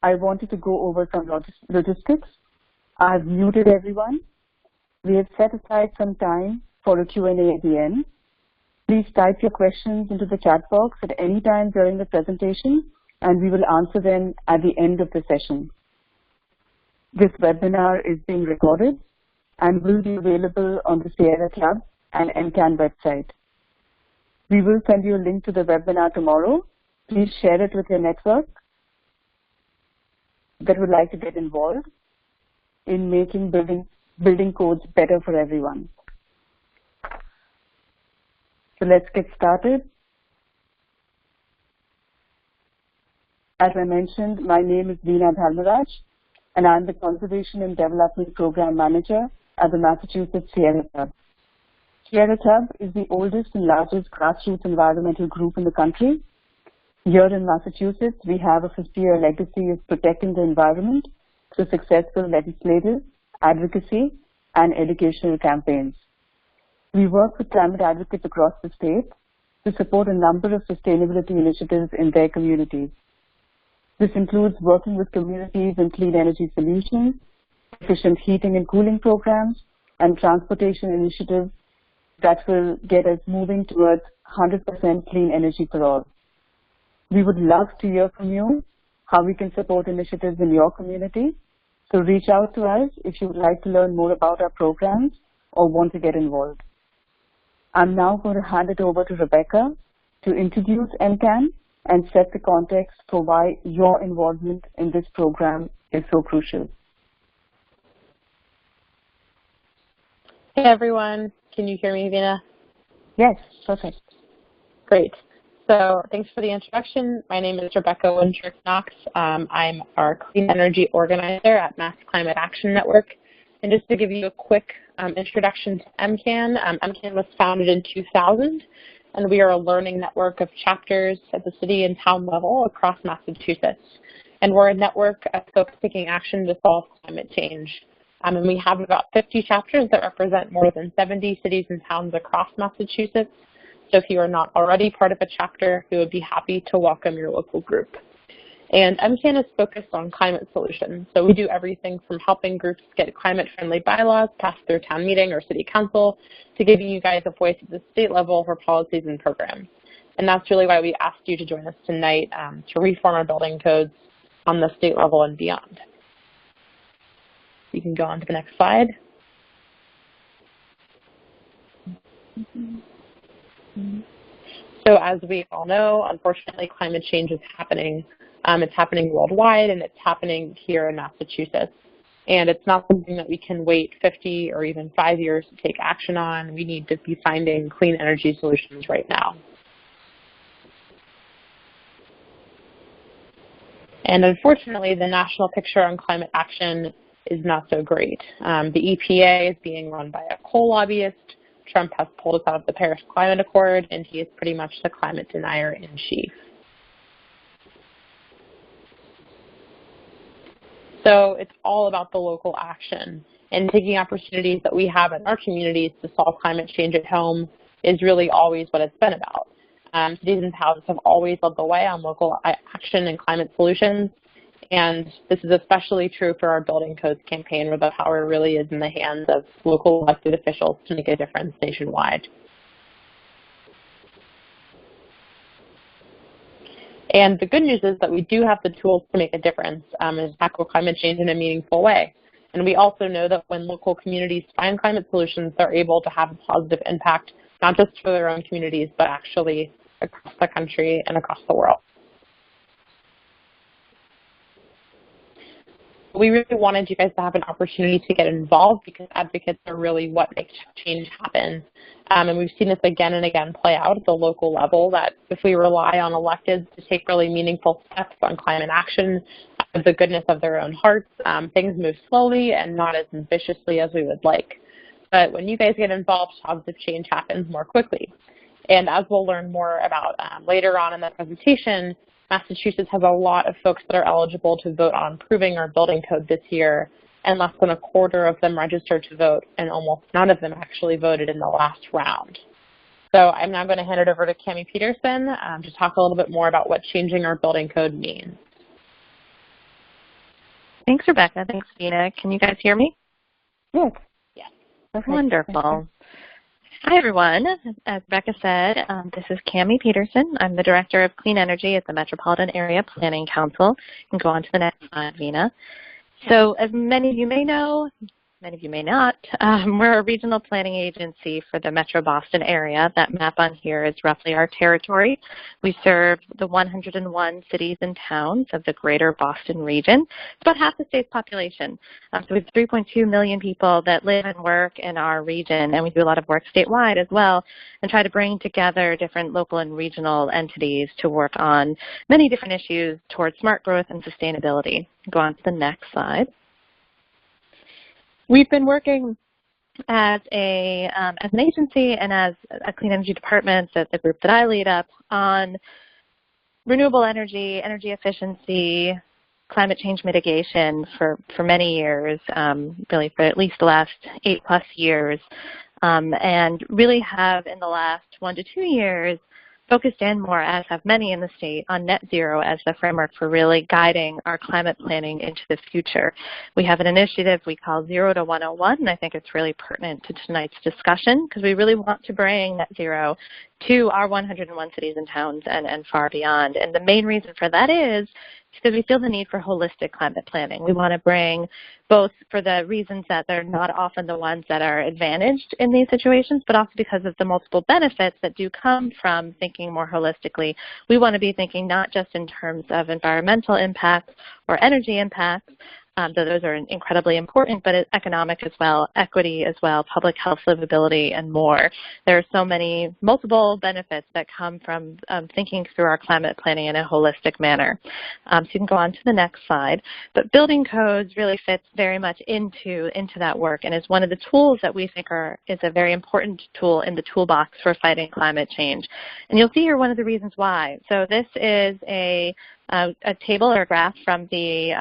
I wanted to go over some logistics. I've muted everyone. We have set aside some time for a Q&A at the end. Please type your questions into the chat box at any time during the presentation, and we will answer them at the end of the session. This webinar is being recorded and will be available on the Sierra Club and NCAN website. We will send you a link to the webinar tomorrow. Please share it with your network that would like to get involved in making building codes better for everyone. So let's get started. As I mentioned, my name is Dina Maharaja, and I'm the Conservation and Development Program Manager at the Massachusetts Sierra Club. Sierra Club is the oldest and largest grassroots environmental group in the country. Here in Massachusetts, we have a 50-year legacy of protecting the environment through successful legislative, advocacy, and educational campaigns. We work with climate advocates across the state to support a number of sustainability initiatives in their communities. This includes working with communities in clean energy solutions, efficient heating and cooling programs, and transportation initiatives that will get us moving towards 100% clean energy for all. We would love to hear from you how we can support initiatives in your community. So reach out to us if you would like to learn more about our programs or want to get involved. I'm now going to hand it over to Rebecca to introduce NCAN and set the context for why your involvement in this program is so crucial. Hey everyone, can you hear me, Dina? Yes, perfect. Great. So thanks for the introduction. My name is Rebecca Winchurch-Knox. I'm our Clean Energy Organizer at Mass Climate Action Network. And just to give you a quick introduction to MCAN, MCAN was founded in 2000, and we are a learning network of chapters at the city and town level across Massachusetts. And we're a network of folks taking action to solve climate change. And we have about 50 chapters that represent more than 70 cities and towns across Massachusetts. So if you are not already part of a chapter, we would be happy to welcome your local group. And MCAN is focused on climate solutions. So we do everything from helping groups get climate-friendly bylaws passed through town meeting or city council to giving you guys a voice at the state level for policies and programs. And that's really why we asked you to join us tonight to reform our building codes on the state level and beyond. You can go on to the next slide. So as we all know, unfortunately, climate change is happening. It's happening worldwide, and it's happening here in Massachusetts. And it's not something that we can wait 50 or even 5 years to take action on. We need to be finding clean energy solutions right now. And unfortunately, the national picture on climate action is not so great. The EPA is being run by a coal lobbyist. Trump has pulled us out of the Paris Climate Accord, and he is pretty much the climate denier in chief. So it's all about the local action, and taking opportunities that we have in our communities to solve climate change at home is really always what it's been about. Cities and towns have always led the way on local action and climate solutions, and this is especially true for our Building Codes campaign, where the power really is in the hands of local elected officials to make a difference nationwide. And the good news is that we do have the tools to make a difference and tackle climate change in a meaningful way. And we also know that when local communities find climate solutions, they're able to have a positive impact, not just for their own communities, but actually across the country and across the world. We really wanted you guys to have an opportunity to get involved because advocates are really what makes change happen. And we've seen this again and again play out at the local level, that if we rely on electeds to take really meaningful steps on climate action out of the goodness of their own hearts, things move slowly and not as ambitiously as we would like. But when you guys get involved, positive change happens more quickly. And as we'll learn more about later on in the presentation, Massachusetts has a lot of folks that are eligible to vote on improving our building code this year, and less than a quarter of them registered to vote, and almost none of them actually voted in the last round. So I'm now going to hand it over to Cami Peterson to talk a little bit more about what changing our building code means. Thanks, Rebecca. Thanks, Dina. Can you guys hear me? Yes. Yes. Perfect. Wonderful. Hi, everyone. As Rebecca said, this is Cammie Peterson. I'm the Director of Clean Energy at the Metropolitan Area Planning Council. You can go on to the next slide, Vina. So as many of you may know, many of you may not, we're a regional planning agency for the Metro Boston area. That map on here is roughly our territory. We serve the 101 cities and towns of the greater Boston region. It's about half the state's population. So we have 3.2 million people that live and work in our region, and we do a lot of work statewide as well, and try to bring together different local and regional entities to work on many different issues towards smart growth and sustainability. Go on to the next slide. We've been working as an agency and as a clean energy department, the group that I lead up, on renewable energy, energy efficiency, climate change mitigation for many years, really for at least the last 8+ years, and really have in the last 1 to 2 years focused in more, as have many in the state, on net zero as the framework for really guiding our climate planning into the future. We have an initiative we call 0 to 101, and I think it's really pertinent to tonight's discussion because we really want to bring net zero to our 101 cities and towns and far beyond. And the main reason for that is because we feel the need for holistic climate planning. We want to bring both for the reasons that they're not often the ones that are advantaged in these situations, but also because of the multiple benefits that do come from thinking more holistically. We want to be thinking not just in terms of environmental impacts or energy impacts, though those are incredibly important, but economic as well, equity as well, public health, livability, and more. There are so many multiple benefits that come from thinking through our climate planning in a holistic manner. So you can go on to the next slide. But building codes really fits very much into that work and is one of the tools that we think is a very important tool in the toolbox for fighting climate change. And you'll see here one of the reasons why. So this is a table or a graph from the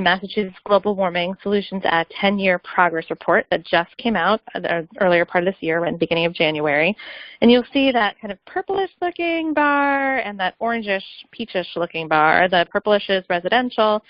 Massachusetts Global Warming Solutions Act 10-year progress report that just came out the earlier part of this year, in the beginning of January. And you'll see that kind of purplish-looking bar and that orangish, peachish-looking bar. The purplish is residential.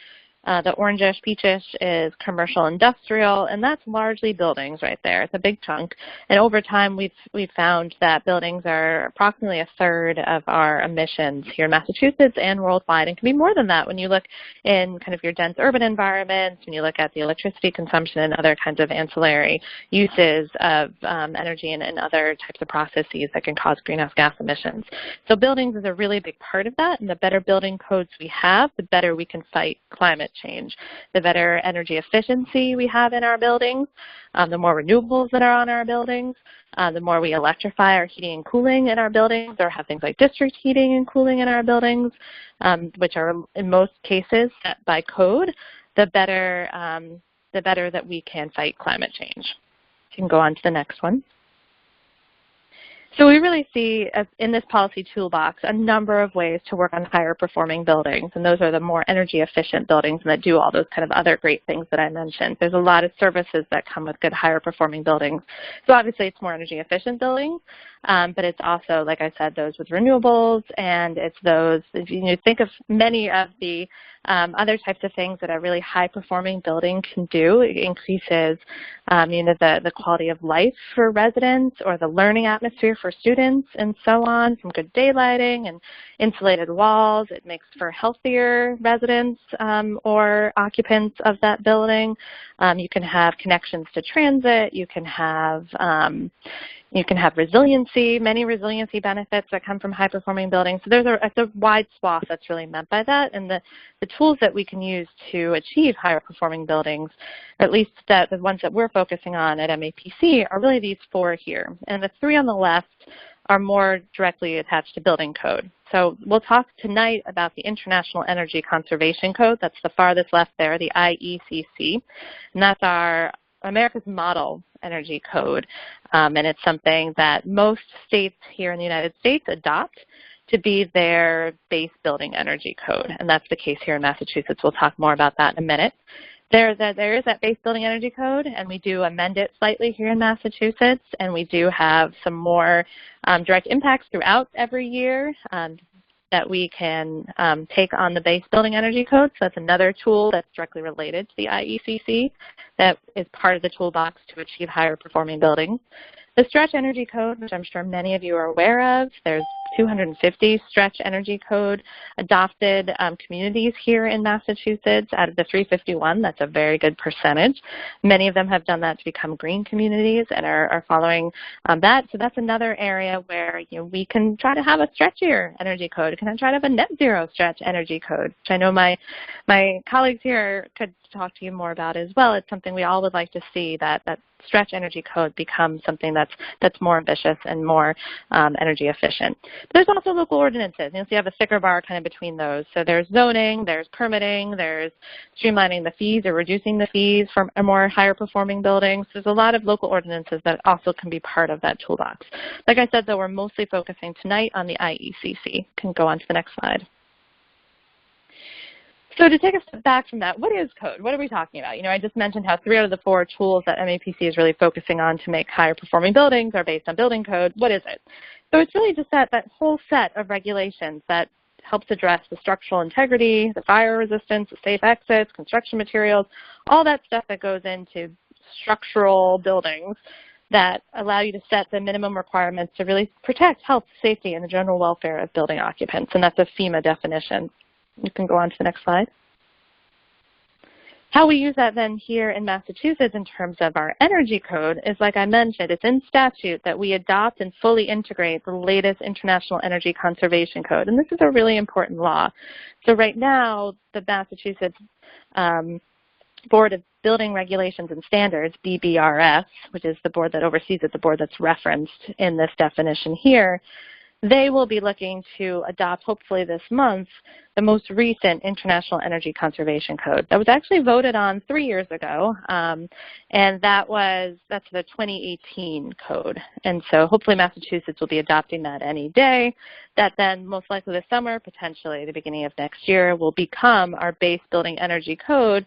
The orangish, peachish is commercial industrial, and that's largely buildings right there. It's a big chunk. And over time, we've found that buildings are approximately 1/3 of our emissions here in Massachusetts and worldwide, and can be more than that when you look in kind of your dense urban environments, when you look at the electricity consumption and other kinds of ancillary uses of energy and other types of processes that can cause greenhouse gas emissions. So buildings is a really big part of that, and the better building codes we have, the better we can fight climate change. The better energy efficiency we have in our buildings, the more renewables that are on our buildings, the more we electrify our heating and cooling in our buildings or have things like district heating and cooling in our buildings, which are in most cases set by code, the better that we can fight climate change. You can go on to the next one. So we really see in this policy toolbox a number of ways to work on higher performing buildings, and those are the more energy efficient buildings that do all those kind of other great things that I mentioned. There's a lot of services that come with good higher performing buildings. So obviously it's more energy efficient buildings, but it's also, like I said, those with renewables, and it's those, if you think of many of the other types of things that a really high-performing building can do. It increases the quality of life for residents or the learning atmosphere for students and so on, from good daylighting and insulated walls. It makes for healthier residents or occupants of that building. You can have connections to transit. You can have resiliency, many resiliency benefits that come from high-performing buildings. So it's a wide swath that's really meant by that. And the tools that we can use to achieve higher-performing buildings, or at least the ones that we're focusing on at MAPC, are really these 4 here. And the 3 on the left are more directly attached to building code. So we'll talk tonight about the International Energy Conservation Code. That's the farthest left there, the IECC. And that's America's model energy code, and it's something that most states here in the United States adopt to be their base building energy code, and that's the case here in Massachusetts. We'll talk more about that in a minute. There is that base building energy code, and we do amend it slightly here in Massachusetts, and we do have some more direct impacts throughout every year. that we can take on the base building energy code. So that's another tool that's directly related to the IECC that is part of the toolbox to achieve higher performing buildings. The stretch energy code, which I'm sure many of you are aware of, there's 250 stretch energy code adopted communities here in Massachusetts out of the 351. That's a very good percentage. Many of them have done that to become green communities and are following that. So that's another area where we can try to have a stretchier energy code. Can I try to have a net zero stretch energy code, which I know my colleagues here could talk to you more about as well. It's something we all would like to see, that stretch energy code becomes something that's more ambitious and more energy efficient. But there's also local ordinances. You'll see I have a sticker bar kind of between those. So there's zoning, there's permitting, there's streamlining the fees or reducing the fees for a more higher performing buildings. There's a lot of local ordinances that also can be part of that toolbox. Like I said, though, we're mostly focusing tonight on the IECC. Can go on to the next slide. So to take a step back from that, what is code? What are we talking about? I just mentioned how 3 out of the 4 tools that MAPC is really focusing on to make higher performing buildings are based on building code. What is it? So it's really just that whole set of regulations that helps address the structural integrity, the fire resistance, the safe exits, construction materials, all that stuff that goes into structural buildings that allow you to set the minimum requirements to really protect health, safety, and the general welfare of building occupants. And that's a FEMA definition. You can go on to the next slide. How we use that then here in Massachusetts in terms of our energy code is, like I mentioned, it's in statute that we adopt and fully integrate the latest International Energy Conservation Code. And this is a really important law. So right now, the Massachusetts Board of Building Regulations and Standards, BBRS, which is the board that oversees it, the board that's referenced in this definition here, they will be looking to adopt, hopefully this month, the most recent International Energy Conservation Code. That was actually voted on 3 years ago, and that's the 2018 code. And so hopefully Massachusetts will be adopting that any day. That then most likely this summer, potentially the beginning of next year, will become our base building energy code,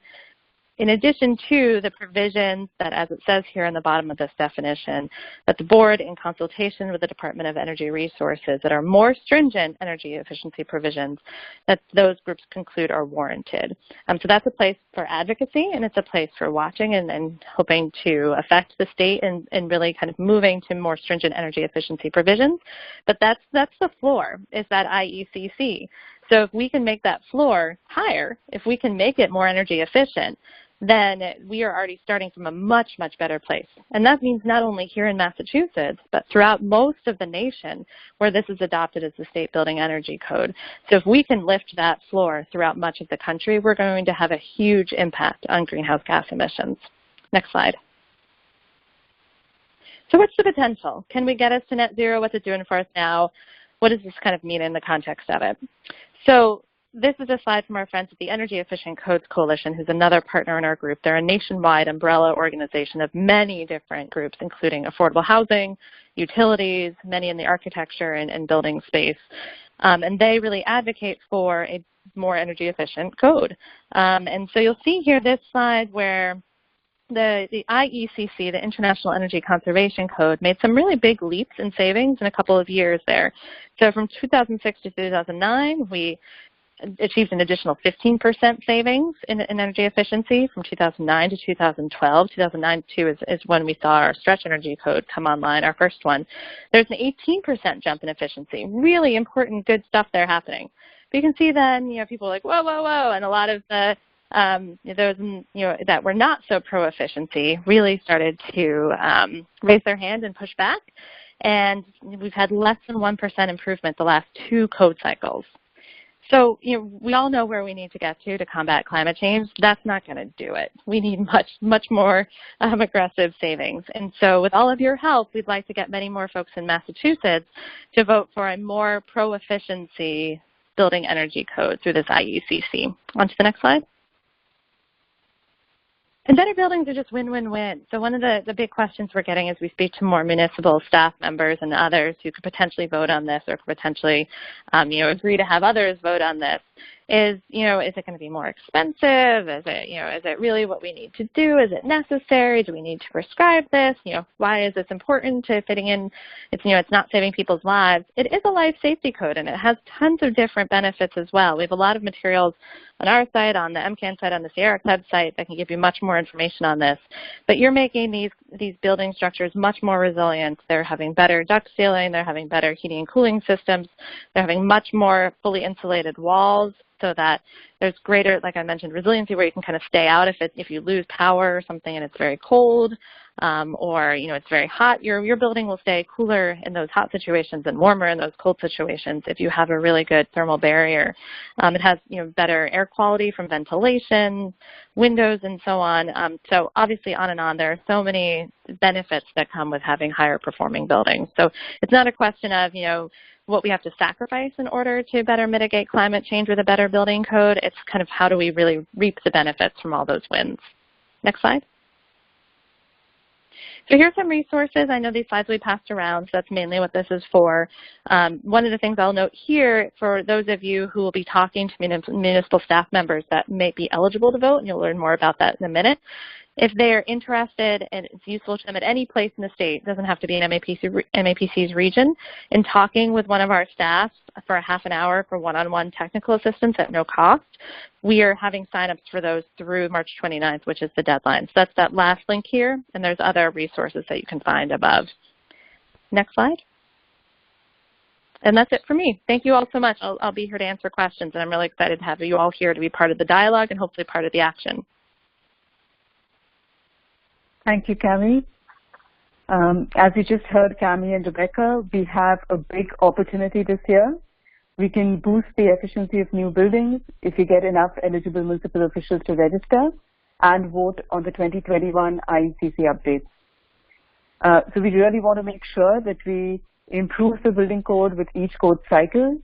in addition to the provisions that, as it says here in the bottom of this definition, that the board, in consultation with the Department of Energy Resources, that are more stringent energy efficiency provisions, that those groups conclude are warranted. So that's a place for advocacy, and it's a place for watching and hoping to affect the state and really kind of moving to more stringent energy efficiency provisions. But that's the floor, is that IECC. So if we can make that floor higher, if we can make it more energy efficient, then we are already starting from a much, much better place. And that means not only here in Massachusetts, but throughout most of the nation where this is adopted as the state building energy code. So if we can lift that floor throughout much of the country, we're going to have a huge impact on greenhouse gas emissions. Next slide. So what's the potential? Can we get us to net zero? What's it doing for us now? What does this kind of mean in the context of it? So this is a slide from our friends at the Energy Efficient Codes Coalition, who's another partner in our group. They're a nationwide umbrella organization of many different groups, including affordable housing, utilities, many in the architecture and building space. And they really advocate for a more energy efficient code. And so you'll see here this slide where the IECC, the International Energy Conservation Code, made some really big leaps in savings in a couple of years there. So from 2006 to 2009, we achieved an additional 15% savings in energy efficiency from 2009 to 2012. 2009 too is when we saw our stretch energy code come online, our first one. There's an 18% jump in efficiency. Really important, good stuff there happening. But you can see then, people are like, whoa, whoa, whoa, and a lot of the those that were not so pro-efficiency really started to raise their hand and push back. And we've had less than 1% improvement the last 2 code cycles. So, we all know where we need to get to combat climate change. That's not going to do it. We need much, much more aggressive savings. And so with all of your help, we'd like to get many more folks in Massachusetts to vote for a more pro-efficiency building energy code through this IECC. On to the next slide. And better buildings are just win-win-win. So one of the big questions we're getting as we speak to more municipal staff members and others who could potentially vote on this or could potentially agree to have others vote on this is, is it going to be more expensive? Is it, is it really what we need to do? Is it necessary? Do we need to prescribe this? Why is this important to fitting in? It's, it's not saving people's lives. It is a life safety code, and it has tons of different benefits as well. We have a lot of materials on our site, on the MCAN site, on the Sierra Club site that can give you much more information on this. But you're making these building structures much more resilient. They're having better duct sealing. They're having better heating and cooling systems. They're having much more fully insulated walls so that there's greater, like I mentioned, resiliency where you can kind of stay out if you lose power or something and it's very cold, or it's very hot. Your building will stay cooler in those hot situations and warmer in those cold situations if you have a really good thermal barrier. It has better air quality from ventilation, windows, and so on. So obviously on and on, there are so many benefits that come with having higher performing buildings. So it's not a question of what we have to sacrifice in order to better mitigate climate change with a better building code. It's kind of how do we really reap the benefits from all those wins. Next slide. So here's some resources. I know these slides we passed around, so that's mainly what this is for. One of the things I'll note here for those of you who will be talking to municipal staff members that may be eligible to vote, and you'll learn more about that in a minute, if they're interested and it's useful to them at any place in the state, it doesn't have to be an MAPC's region, in talking with one of our staff for a half an hour for one-on-one technical assistance at no cost, we are having signups for those through March 29th, which is the deadline. So that's that last link here, and there's other resources that you can find above. Next slide. And that's it for me. Thank you all so much. I'll be here to answer questions, and I'm really excited to have you all here to be part of the dialogue and hopefully part of the action. Thank you, Cami. As you just heard Cami and Rebecca, we have a big opportunity this year. We can boost the efficiency of new buildings if we get enough eligible municipal officials to register and vote on the 2021 IECC updates. So we really want to make sure that we improve the building code with each code cycle,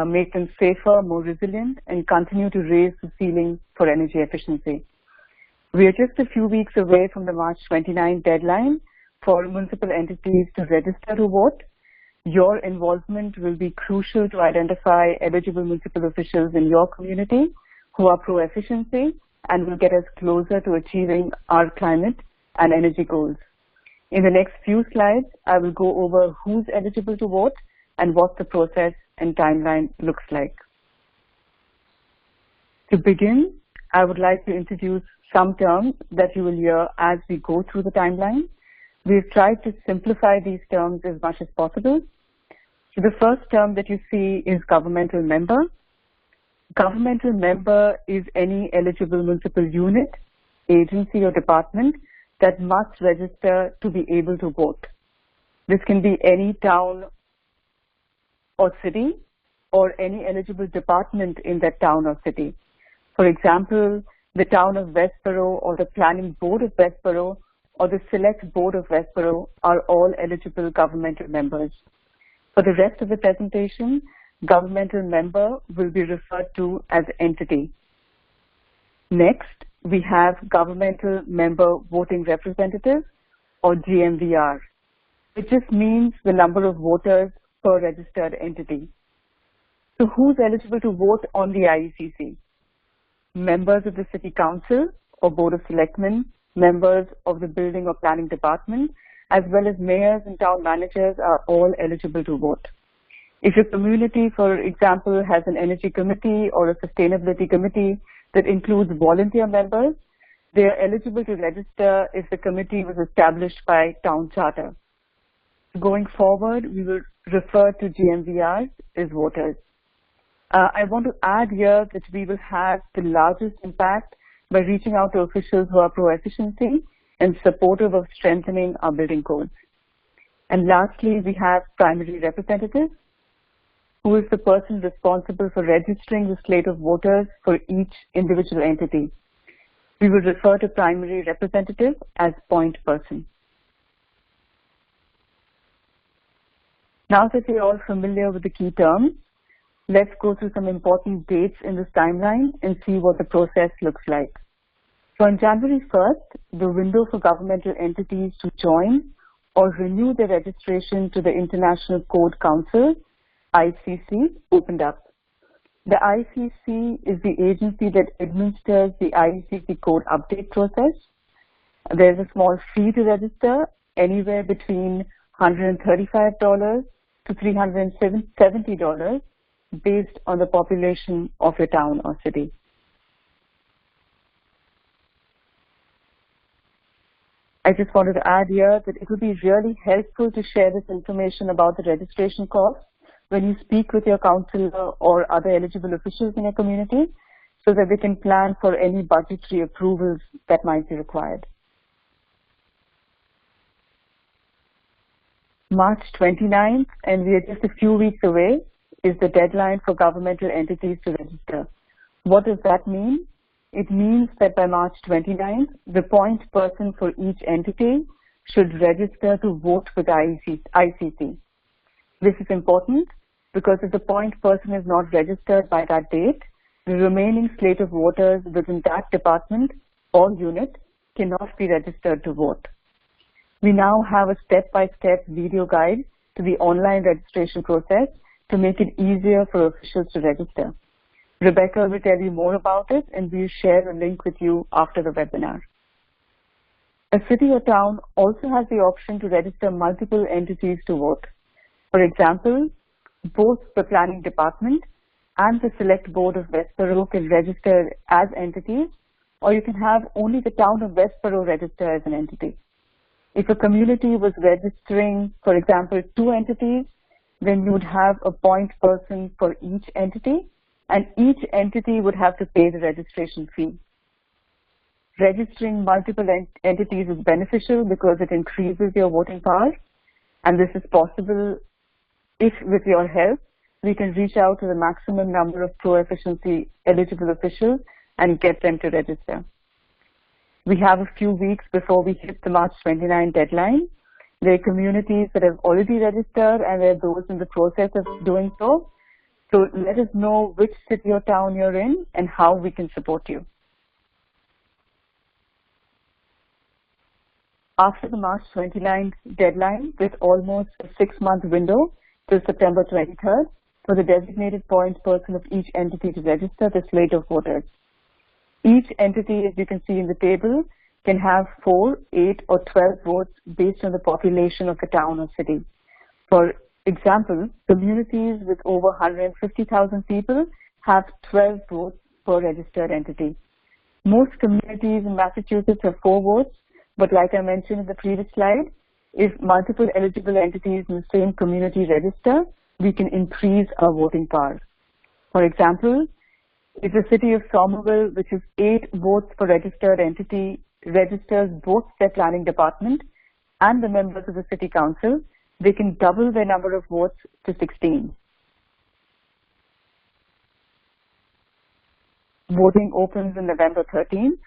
make them safer, more resilient, and continue to raise the ceiling for energy efficiency. We are just a few weeks away from the March 29 deadline for municipal entities to register to vote. Your involvement will be crucial to identify eligible municipal officials in your community who are pro-efficiency and will get us closer to achieving our climate and energy goals. In the next few slides, I will go over who's eligible to vote and what the process and timeline looks like. To begin, I would like to introduce some terms that you will hear as we go through the timeline. We've tried to simplify these terms as much as possible. So the first term that you see is governmental member. Governmental member is any eligible municipal unit, agency, or department that must register to be able to vote. This can be any town or city or any eligible department in that town or city. For example, the town of Westboro or the planning board of Westboro or the select board of Westboro are all eligible governmental members. For the rest of the presentation, governmental member will be referred to as entity. Next, we have governmental member voting representative or GMVR, which just means the number of voters per registered entity. So who's eligible to vote on the IECC? Members of the City Council or Board of Selectmen, members of the Building or Planning Department, as well as mayors and town managers are all eligible to vote. If your community, for example, has an energy committee or a sustainability committee that includes volunteer members, they are eligible to register if the committee was established by town charter. Going forward, we will refer to GMVRs as voters. I want to add here that we will have the largest impact by reaching out to officials who are pro-efficiency and supportive of strengthening our building codes. And lastly, we have primary representative, who is the person responsible for registering the slate of voters for each individual entity. We will refer to primary representative as point person. Now that we're all familiar with the key terms, let's go through some important dates in this timeline and see what the process looks like. So on January 1st, the window for governmental entities to join or renew their registration to the International Code Council, ICC, opened up. The ICC is the agency that administers the ICC code update process. There's a small fee to register, anywhere between $135 to $370 based on the population of your town or city. I just wanted to add here that it would be really helpful to share this information about the registration costs when you speak with your counselor or other eligible officials in your community so that they can plan for any budgetary approvals that might be required. March 29th, and we are just a few weeks away, is the deadline for governmental entities to register. What does that mean? It means that by March 29th, the point person for each entity should register to vote with ICC. This is important because if the point person is not registered by that date, the remaining slate of voters within that department or unit cannot be registered to vote. We now have a step-by-step video guide to the online registration process to make it easier for officials to register. Rebecca will tell you more about it, and we'll share a link with you after the webinar. A city or town also has the option to register multiple entities to vote. For example, both the planning department and the select board of Westboro can register as entities, or you can have only the town of Westboro register as an entity. If a community was registering, for example, 2 entities, then you would have a point person for each entity, and each entity would have to pay the registration fee. Registering multiple entities is beneficial because it increases your voting power, and this is possible if, with your help, we can reach out to the maximum number of pro-efficiency eligible officials and get them to register. We have a few weeks before we hit the March 29 deadline. There are communities that have already registered, and there are those in the process of doing so. So let us know which city or town you're in and how we can support you. After the March 29th deadline, with almost a 6-month window till September 23rd for the designated point person of each entity to register the slate of voters. Each entity, as you can see in the table, can have 4, 8, or 12 votes based on the population of the town or city. For example, communities with over 150,000 people have 12 votes per registered entity. Most communities in Massachusetts have 4 votes, but like I mentioned in the previous slide, if multiple eligible entities in the same community register, we can increase our voting power. For example, if the city of Somerville, which is 8 votes per registered entity, registers both their planning department and the members of the city council, they can double their number of votes to 16. Voting opens on November 13th.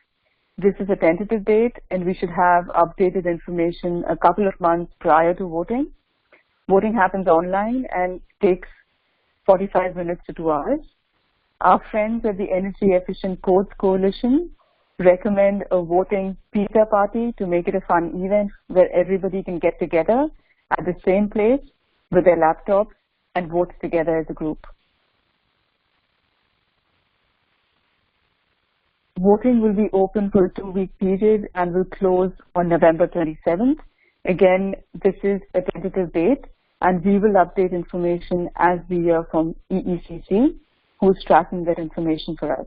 This is a tentative date, and we should have updated information a couple of months prior to voting. Voting happens online and takes 45 minutes to 2 hours. Our friends at the Energy Efficient Codes Coalition recommend a voting pizza party to make it a fun event where everybody can get together at the same place with their laptops and vote together as a group. Voting will be open for a 2-week period and will close on November 27th. Again, this is a tentative date, and we will update information as we hear from EECC, who's tracking that information for us.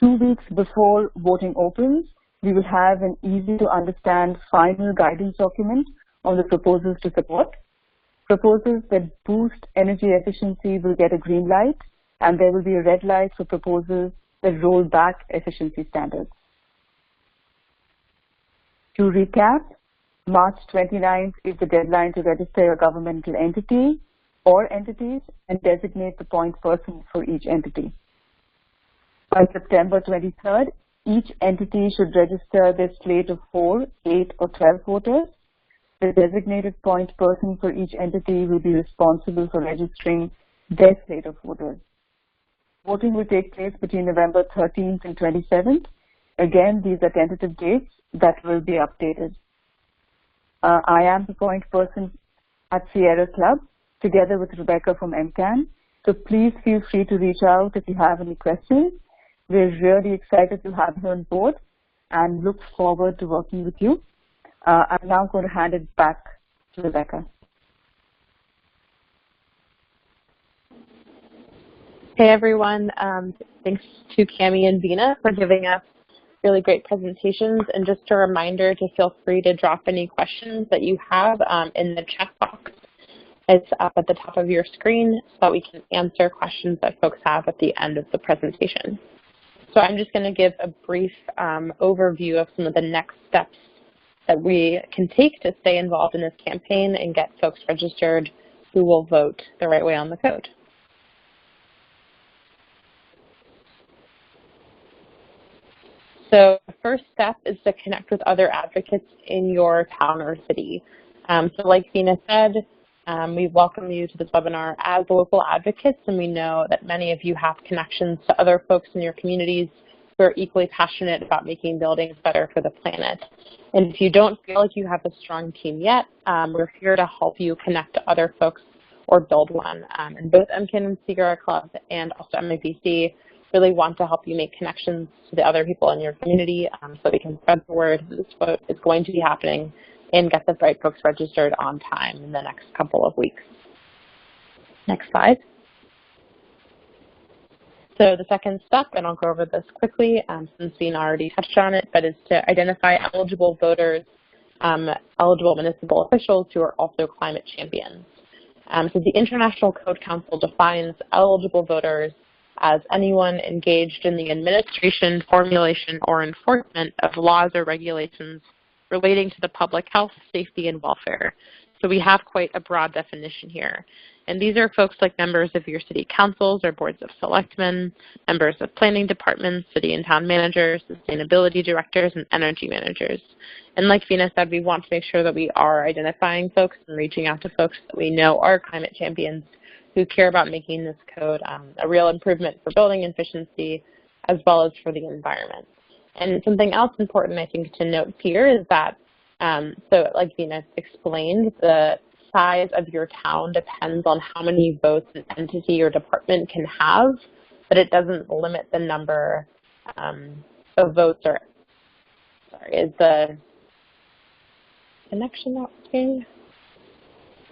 2 weeks before voting opens, we will have an easy-to-understand final guidance document on the proposals to support. Proposals that boost energy efficiency will get a green light, and there will be a red light for proposals that roll back efficiency standards. To recap, March 29th is the deadline to register a governmental entity or entities and designate the point person for each entity. By September 23rd, each entity should register their slate of 4, 8, or 12 voters. The designated point person for each entity will be responsible for registering their slate of voters. Voting will take place between November 13th and 27th. Again, these are tentative dates that will be updated. I am the point person at Sierra Club, together with Rebecca from MCAN, So please feel free to reach out if you have any questions. We're really excited to have you on board and look forward to working with you. I'm now going to hand it back to Rebecca. Hey everyone, thanks to Cami and Dina for giving us really great presentations, and just a reminder to feel free to drop any questions that you have in the chat box. It's up at the top of your screen so that we can answer questions that folks have at the end of the presentation. So I'm just going to give a brief overview of some of the next steps that we can take to stay involved in this campaign and get folks registered who will vote the right way on the code. So the first step is to connect with other advocates in your town or city. So like Dina said, we welcome you to this webinar as local advocates, and we know that many of you have connections to other folks in your communities who are equally passionate about making buildings better for the planet. And if you don't feel like you have a strong team yet, we're here to help you connect to other folks or build one. And both MCAN and Sierra Club and also MIPC really want to help you make connections to the other people in your community so we can spread the word that this vote is going to be happening and get the right folks registered on time in the next couple of weeks. Next slide. So the second step, and I'll go over this quickly since Dina already touched on it, but is to identify eligible voters, eligible municipal officials who are also climate champions. So the International Code Council defines eligible voters as anyone engaged in the administration, formulation, or enforcement of laws or regulations relating to the public health, safety, and welfare. So we have quite a broad definition here. And these are folks like members of your city councils or boards of selectmen, members of planning departments, city and town managers, sustainability directors, and energy managers. And like Dina said, we want to make sure that we are identifying folks and reaching out to folks that we know are climate champions who care about making this code a real improvement for building efficiency as well as for the environment. And something else important, I think, to note here is that, so like Dina explained, the size of your town depends on how many votes an entity or department can have, but it doesn't limit the number of votes or, sorry, is the connection not working?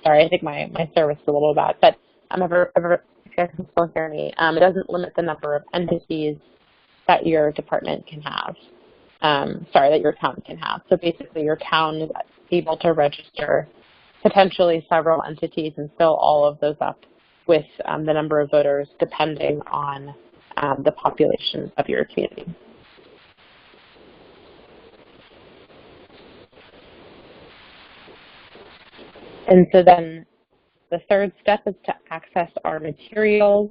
Sorry, I think my service is a little bad, but if you guys can still hear me, it doesn't limit the number of entities that your department can have, that your town can have. So basically your town is able to register potentially several entities and fill all of those up with the number of voters depending on the population of your community. And so then the third step is to access our materials.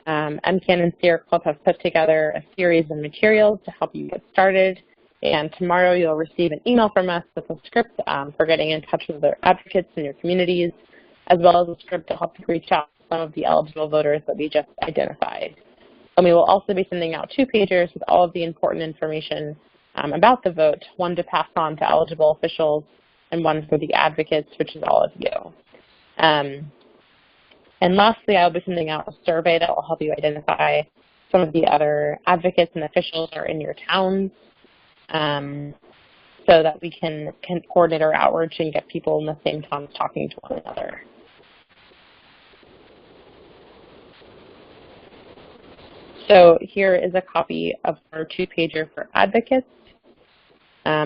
MCAN and Sierra Club have put together a series of materials to help you get started. And tomorrow you'll receive an email from us with a script for getting in touch with other advocates in your communities, as well as a script to help you reach out to some of the eligible voters that we just identified. And we will also be sending out 2-pagers with all of the important information about the vote, one to pass on to eligible officials and one for the advocates, which is all of you. And lastly, I'll be sending out a survey that will help you identify some of the other advocates and officials that are in your towns so that we can coordinate our outreach and get people in the same towns talking to one another. So here is a copy of our 2-pager for advocates,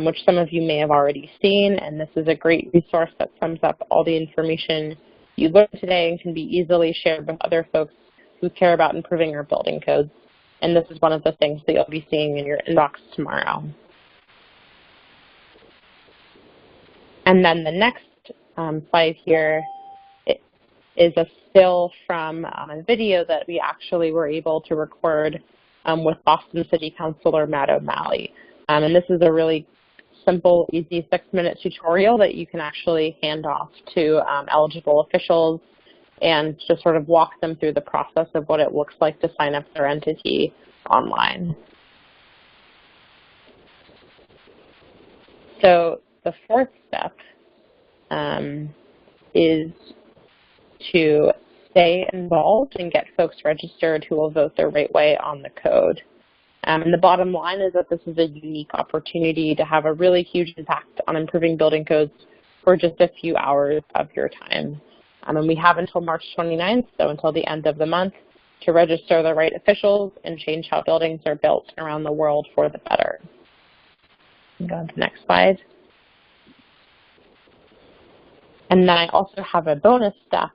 which some of you may have already seen, and this is a great resource that sums up all the information you learned today and can be easily shared with other folks who care about improving our building codes. And this is one of the things that you'll be seeing in your inbox tomorrow. And then the next slide here is a still from a video that we actually were able to record with Boston City Councilor Matt O'Malley. And this is a really simple, easy 6-minute tutorial that you can actually hand off to eligible officials and just sort of walk them through the process of what it looks like to sign up their entity online. So the fourth step is to stay involved and get folks registered who will vote their right way on the code. And the bottom line is that this is a unique opportunity to have a really huge impact on improving building codes for just a few hours of your time. And we have until March 29th, so until the end of the month, to register the right officials and change how buildings are built around the world for the better. Go on to the next slide. And then I also have a bonus step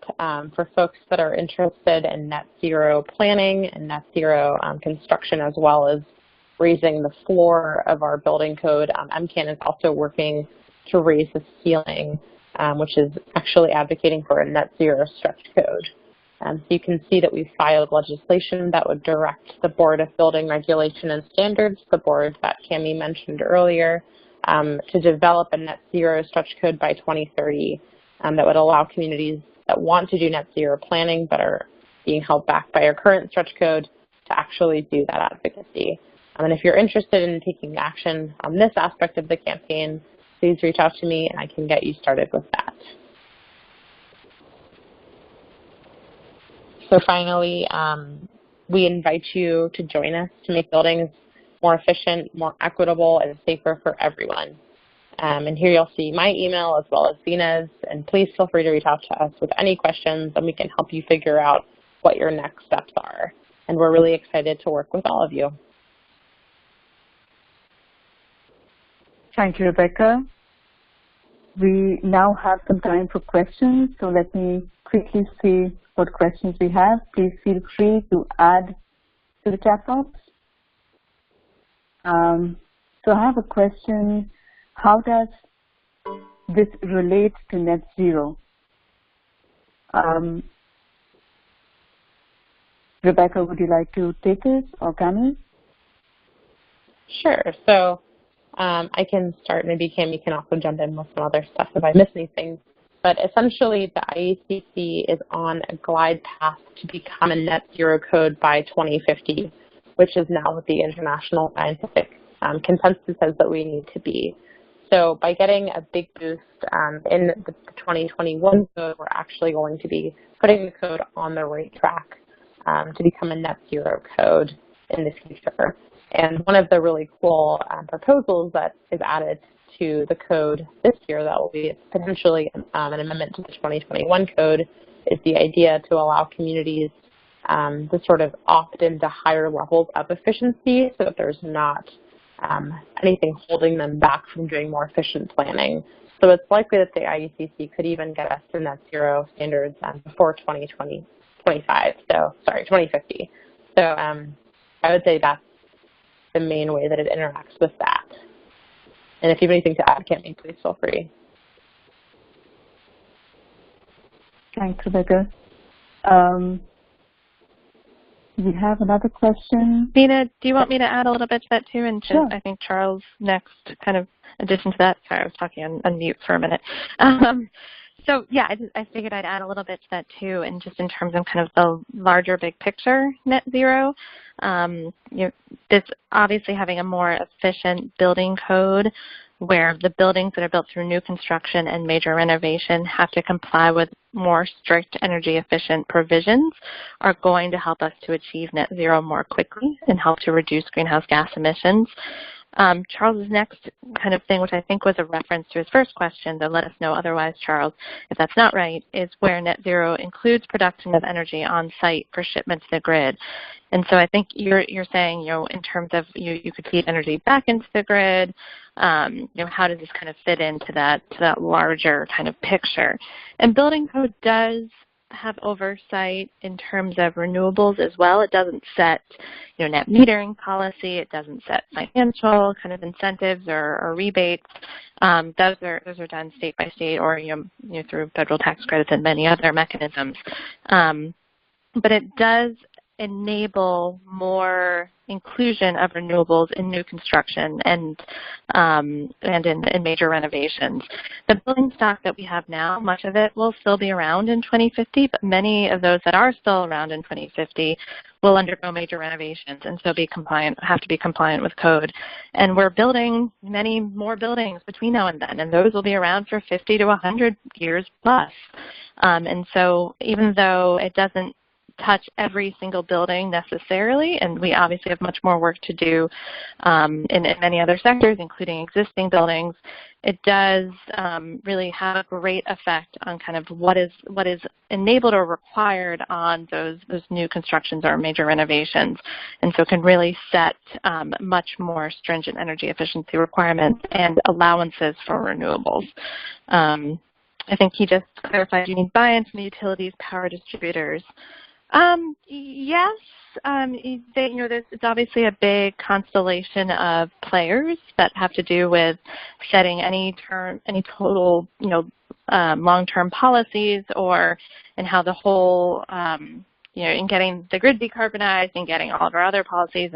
for folks that are interested in net zero planning and net zero construction, as well as raising the floor of our building code. MCAN is also working to raise the ceiling, which is actually advocating for a net zero stretch code. So you can see that we've filed legislation that would direct the Board of Building Regulation and Standards, the board that Cami mentioned earlier, to develop a net zero stretch code by 2030 that would allow communities that want to do net zero planning but are being held back by our current stretch code to actually do that advocacy. And if you're interested in taking action on this aspect of the campaign, please reach out to me and I can get you started with that. So finally, we invite you to join us to make buildings more efficient, more equitable, and safer for everyone. And here you'll see my email as well as Dina's, and please feel free to reach out to us with any questions and we can help you figure out what your next steps are. And we're really excited to work with all of you. Thank you, Rebecca. We now have some time for questions, so let me quickly see what questions we have. Please feel free to add to the chat box. So I have a question. How does this relate to net zero? Rebecca, would you like to take this, or Cami? Sure. So I can start. Maybe Cami can also jump in with some other stuff if I miss anything. But essentially, the IECC is on a glide path to become a net zero code by 2050, which is now what the international scientific consensus says that we need to be. So by getting a big boost in the 2021 code, we're actually going to be putting the code on the right track to become a net zero code in the future. And one of the really cool proposals that is added to the code this year that will be potentially an amendment to the 2021 code is the idea to allow communities to sort of opt into higher levels of efficiency so that there's not anything holding them back from doing more efficient planning. So it's likely that the IECC could even get us to net zero standards before 2050. So I would say that's the main way that it interacts with that. And if you have anything to add, Cami, please feel free. Thanks, Rebecca. We have another question. Dina, do you want me to add a little bit to that too? And sure. I think Charles next, kind of addition to that. Sorry, I was talking on mute for a minute. So yeah, I figured I'd add a little bit to that too, and just in terms of kind of the larger big picture net zero. This obviously having a more efficient building code where the buildings that are built through new construction and major renovation have to comply with more strict energy efficient provisions are going to help us to achieve net zero more quickly and help to reduce greenhouse gas emissions. Charles's next kind of thing, which I think was a reference to his first question, though let us know otherwise, Charles, if that's not right, is where net zero includes production of energy on site for shipment to the grid. And so I think you're saying, in terms of you could feed energy back into the grid, how does this kind of fit into that larger kind of picture? And building code does have oversight in terms of renewables as well. It doesn't set, net metering policy. It doesn't set financial kind of incentives or rebates. Those are done state by state or through federal tax credits and many other mechanisms. But it does enable more inclusion of renewables in new construction and in major renovations. The building stock that we have now, much of it will still be around in 2050, but many of those that are still around in 2050 will undergo major renovations and so have to be compliant with code. And we're building many more buildings between now and then, and those will be around for 50 to 100 years plus. And so even though it doesn't touch every single building necessarily, and we obviously have much more work to do in many other sectors, including existing buildings, it does really have a great effect on kind of what is enabled or required on those new constructions or major renovations, and so can really set much more stringent energy efficiency requirements and allowances for renewables. I think he just clarified you need buy-in from the utilities, power distributors. Yes, it's obviously a big constellation of players that have to do with setting any total, long-term policies and how the whole, in getting the grid decarbonized and getting all of our other policies.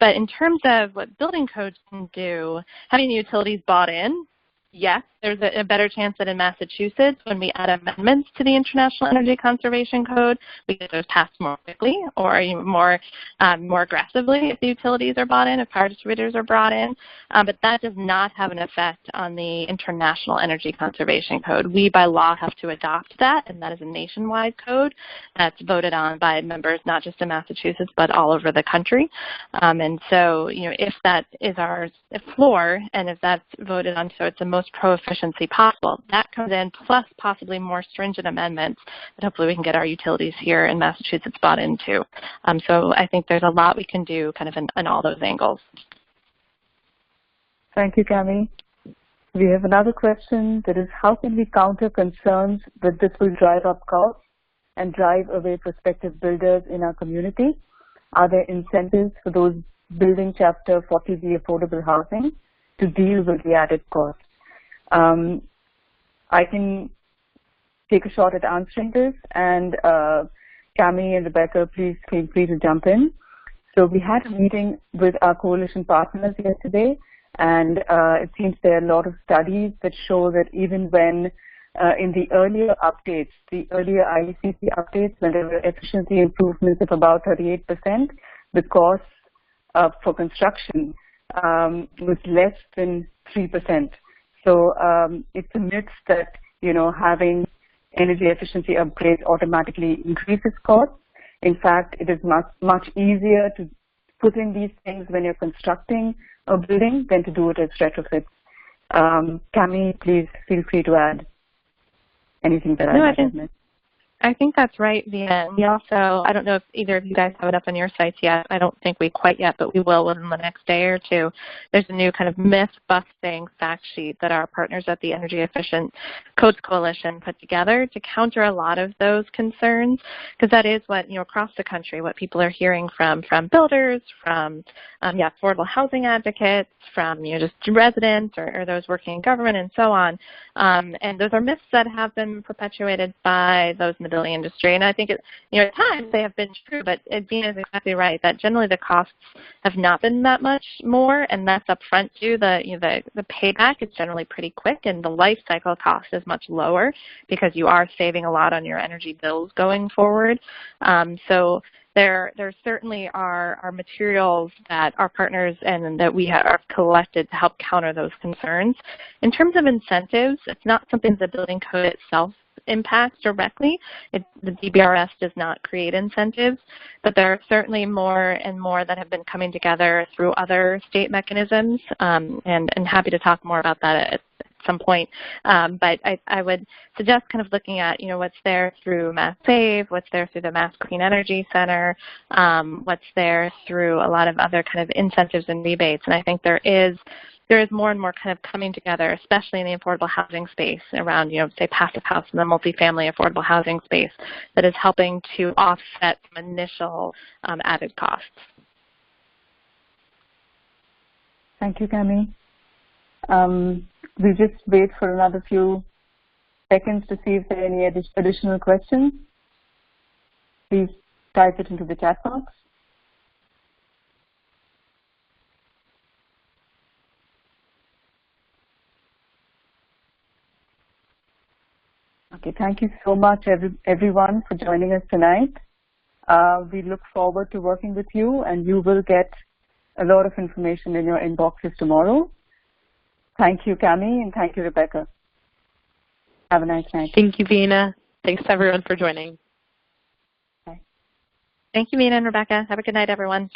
But in terms of what building codes can do, having the utilities bought in, yes, there's a better chance that in Massachusetts, when we add amendments to the International Energy Conservation Code, we get those passed more quickly or more aggressively if the utilities are bought in, if power distributors are brought in. But that does not have an effect on the International Energy Conservation Code. We, by law, have to adopt that, and that is a nationwide code that's voted on by members not just in Massachusetts, but all over the country. And so, if that is our floor, and if that's voted on, so it's the most pro-efficiency possible, that comes in plus possibly more stringent amendments that hopefully we can get our utilities here in Massachusetts bought into. So I think there's a lot we can do kind of in all those angles. Thank you, Cami. We have another question that is, how can we counter concerns that this will drive up costs and drive away prospective builders in our community? Are there incentives for those building Chapter 40B affordable housing to deal with the added costs? I can take a shot at answering this, and Cami and Rebecca, please feel free to jump in. So we had a meeting with our coalition partners yesterday, and it seems there are a lot of studies that show that even when in the earlier updates, the earlier IECC updates, when there were efficiency improvements of about 38%, the cost for construction was less than 3%. So it's a myth that, having energy efficiency upgrades automatically increases costs. In fact, it is much easier to put in these things when you're constructing a building than to do it as retrofits. Cami, please feel free to add anything that I might have missed. I think that's right, Dina. We also, I don't know if either of you guys have it up on your sites yet. I don't think we quite yet, but we will within the next day or two. There's a new kind of myth-busting fact sheet that our partners at the Energy Efficient Codes Coalition put together to counter a lot of those concerns, because that is what, across the country, what people are hearing from builders, from affordable housing advocates, from just residents or those working in government and so on. And those are myths that have been perpetuated by those in the building industry, and I think at times they have been true, but Dina is exactly right that generally the costs have not been that much more, and that's upfront too. The payback is generally pretty quick, and the life cycle cost is much lower because you are saving a lot on your energy bills going forward. So there certainly are materials that our partners and that we have collected to help counter those concerns. In terms of incentives, it's not something the building code itself impacts directly. The DBRS does not create incentives, but there are certainly more and more that have been coming together through other state mechanisms, and happy to talk more about that at some point. But I would suggest kind of looking at, what's there through Mass Save, what's there through the Mass Clean Energy Center, what's there through a lot of other kind of incentives and rebates. And I think there is more and more kind of coming together, especially in the affordable housing space around, say, passive house and the multifamily affordable housing space, that is helping to offset some initial added costs. Thank you, Cami. We'll just wait for another few seconds to see if there are any additional questions. Please type it into the chat box. Okay, thank you so much, everyone, for joining us tonight. We look forward to working with you, and you will get a lot of information in your inboxes tomorrow. Thank you, Cami, and thank you, Rebecca. Have a nice night. Thank you, Dina. Thanks, everyone, for joining. Thank you, Mina and Rebecca. Have a good night, everyone.